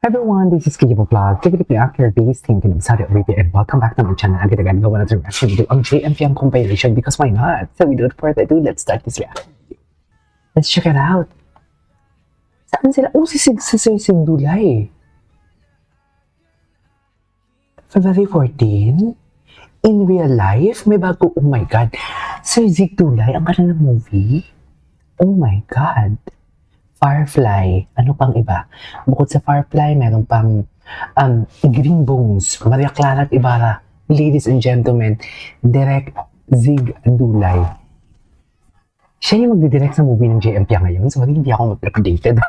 Everyone, this is Kiki Vlog. Kiki the actor based in Saudi Arabia and welcome back to my channel. Agad-agad gawa natin reaction video ang JM compilation because why not? So without further ado, let's start this reaction video. Let's check it out. Saan sila? Oh, si Sing Dulay. February 14? In real life? May bago, oh my God. Sir Zig Dulay, ang ganda ng movie? Oh my God. Firefly. Ano pang iba? Bukod sa Firefly, meron pang Green Bones, Maria Clara at Ibarra. Ladies and gentlemen, Direk Zig Dulay. Siya yung magdidirect sa movie ng JM ngayon. Sorry, hindi ako updated.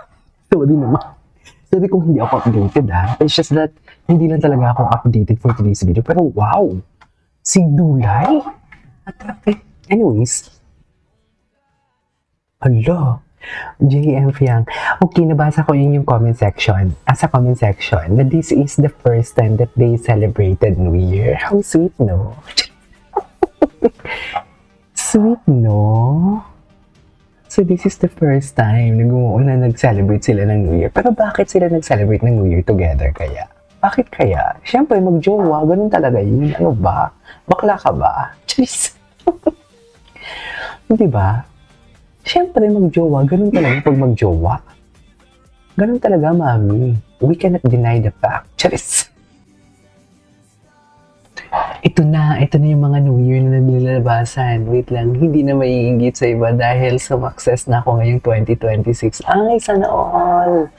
Sorry naman. Sorry kung hindi ako updated ha. It's just that hindi lang talaga ako updated for today's video. Pero wow! Si Dulay? Attractive. Anyways. Hala. JM Fiang. Okay, nabasa ko yun yung comment section. Sa comment section, that this is the first time that they celebrated New Year. How sweet, no? Sweet, no? So this is the first time na nag-celebrate sila ng New Year. Pero bakit sila nag-celebrate ng New Year together kaya? Bakit kaya? Siyempre, mag-jowa. Ganun talaga yun. Ano ba? Bakla ka ba? Jeez. Diba? Siyempre, mag-jowa. Ganun talaga pag mag-jowa. Ganun talaga, mami. We cannot deny the fact. Charis. Ito na yung mga New Year na naglalabasan. Wait lang, hindi na maiingit sa iba dahil sumakses na ako ngayong 2026. Ay, sana all.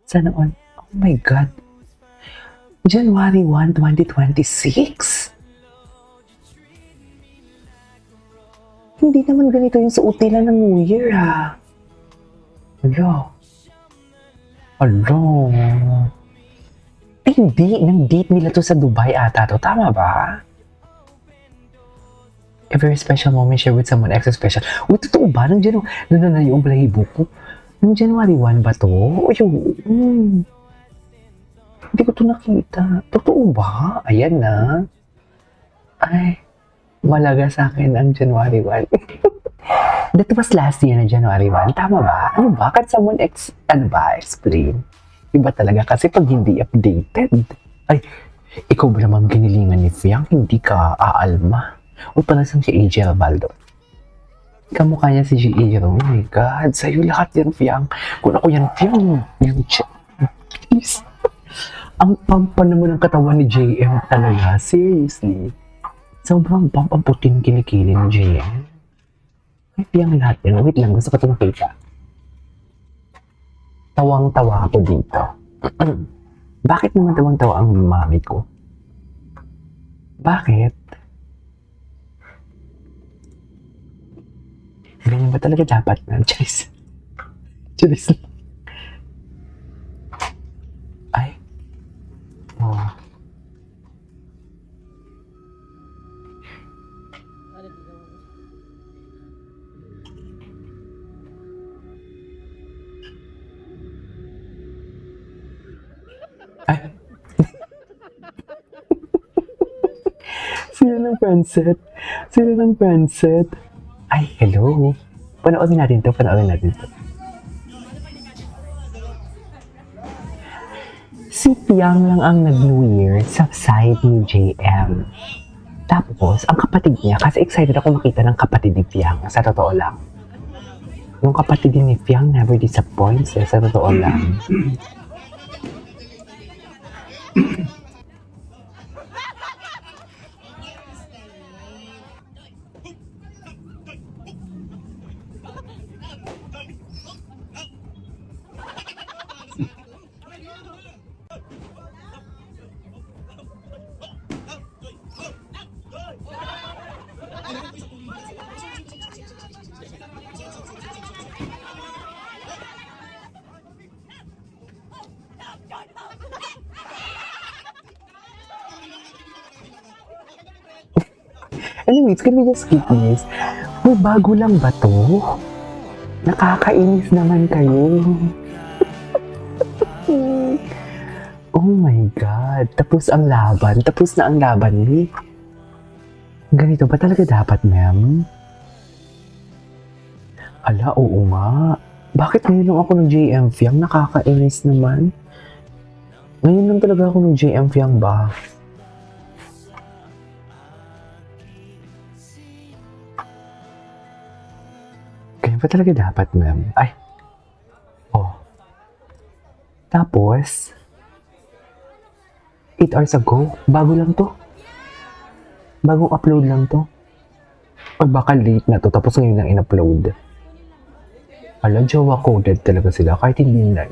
Sana all. Oh my God. January 1, 2026? Hindi naman ganito yung suot nila ng New Year, ha? Alo. Ay, hindi. Nang-date nila to sa Dubai ata to. Tama ba? A very special moment share with someone extra special. Uy, totoo ba? Nandiyan yung balahibo ko. Nang January 1 ba to? Hindi ko to nakita. Totoo ba? Ayan na. Ay. Malaga sa akin ang January 1. That was last year na January 1. Tama ba? Ano ba? Can someone explain? Iba talaga kasi pag hindi updated. Ay, ikaw ba naman ginilingan ni Fiang? Hindi ka aalma. O palasang si AJ Albaldo. Kamukha niya si AJ. Oh my God. Sa'yo lahat yan, Fiang. Kung ako yan, Fiang. Yung please. Ang pampa naman ng katawan ni JM talaga. Seriously. Sobrang bump ang puting kilikili ni JM. Ay, piyang lahat yun. Wait lang, gusto ko ito makita. Tawang-tawa ako dito. Bakit naman tawang-tawa ang mami ko? Bakit? Ganyan ba talaga dapat na? Charis. Ay. Oh. Ay. Sila ng Francet. Ay, hello. Panoorin natin to. Si Piang lang ang nag-New Year sa side ni JM. Tapos, ang kapatid niya, kasi excited ako makita ng kapatid ni Piang, sa totoo lang. Yung kapatid ni Piang never disappoints, sa totoo lang. Anyways, can we just skip this? May bago lang ba to? Nakakainis naman kayo. Oh my God. Tapos ang laban. Tapos na ang laban ni. Ganito ba talaga dapat, ma'am? Ala, oo nga. Bakit ngayon lang ako ng JM Fiang? Nakakainis naman. Ngayon lang talaga ako ng JM Fiang ba? Kaya ba talaga dapat, ma'am? Ay, oh. Tapos, 8 hours ago, bago lang to. Bagong upload lang to. Or baka late na to, tapos ngayon lang in-upload. Ala, jowa coded talaga sila. Kahit hindi nila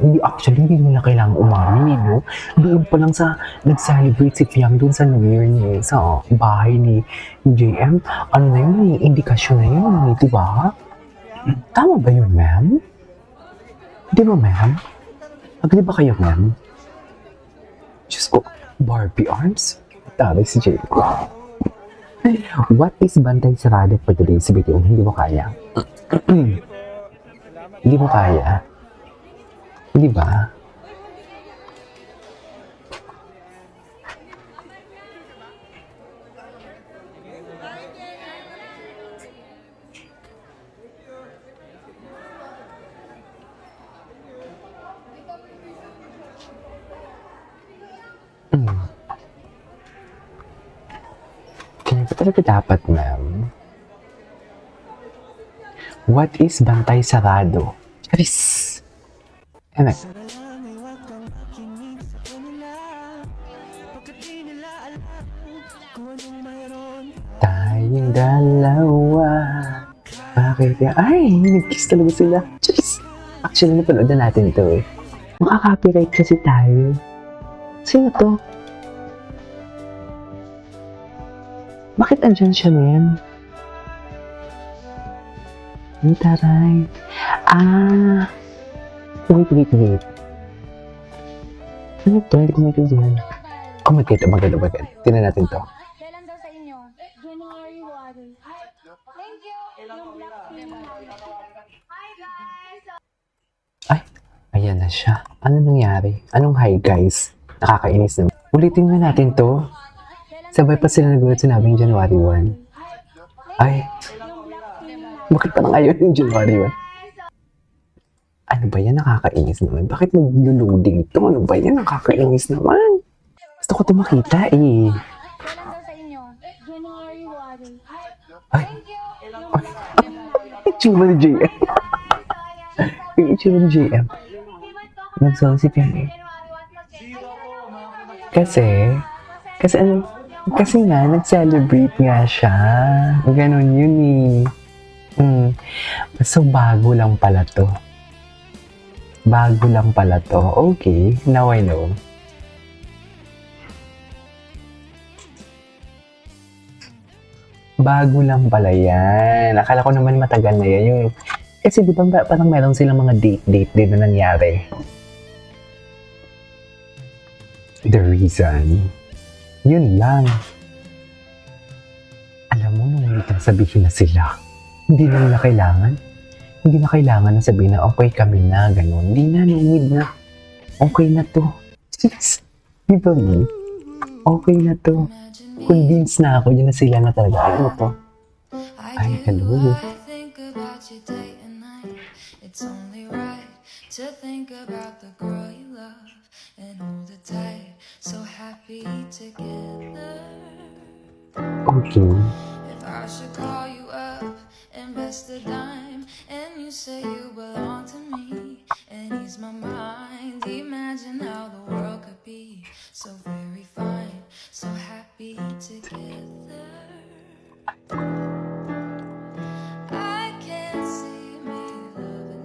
kailangan umamin, no? Doon pa lang sa, nag-celebrate si Fiang doon sa New Year niya, sa bahay ni JM. Ano na yun, indikasyon na yun, di ba? Tama ba yun, ma'am? Di ba, ma'am? Agree ba kayo, ma'am? Diyos ko, Barbie arms? Taray si JM. What is bantay sarado for today's video? Hindi mo kaya. Hindi mo kaya. Hindi ba? Kaya ba talaga dapat, ma'am? What is bantay sarado? Charis! Ano? Tayong dalawa. Bakit yan? Ay, nag-kiss talaga sila. Charis! Actually, napanood na natin to eh. Makaka-copyright kasi tayo. Sino to? Bakit andyan siya, ma'am? Ay, taray. Ah! Wait. Ano to? Hindi ko maintindihan. Oh my God, maganda. Tingnan natin to. Kailan daw sa inyo? January 1. Thank you. Yung black team. Hi guys! Ay, ayan na siya. Ano nangyari? Anong hi, guys? Nakakainis naman. Ulitin na natin to. Sabay pa sila nagulat sinabing January 1. Ay, bakit pa na ngayon yung January 1? Ano ba yan? Nakakainis naman. Bakit nag-loading ito? Ano ba yan? Nakakainis naman. Gusto ko ito makita eh. Kailan daw sa inyo? January 1. Ay, Thank you. itsura ni JM. Yung itsura ni JM. Nagsawa si Piang eh. Kasi nga, nag-celebrate nga siya. Ganon yun eh. So, bago lang pala to. Okay, now I know. Bago lang pala yan. Akala ko naman matagal na yan. Kasi di ba parang meron silang mga date din na nangyari. The reason, yun lang. Alam mo, nung hindi ka sabihin na sila, hindi na nila kailangan. Hindi na kailangan na sabihin na okay kami na, gano'n. Hindi na, no need na. Okay na to. Di ba mo? Okay na to. Convinced na ako, yun na sila na talaga. Ano to? Ay, hello. It's only right to think about the girl you love and hold it tight. So happy together. Okay. If I should call you up, invest a dime, and you say you belong to me, and ease my mind. Imagine how the world could be so very fine, so happy together. I can't see me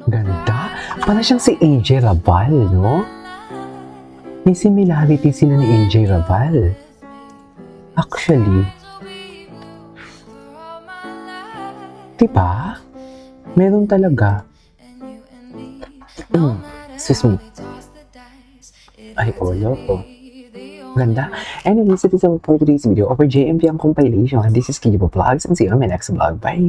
loving Ganda. Para siyang si AJ Rabal, no? May similarity sila ni AJ Rabal. Actually, diba? Meron talaga. Excuse me. Ay, olo po. Ganda. Anyways, it is all for today's video over JMP ang compilation. This is Kibo Vlogs and see you on my next vlog. Bye!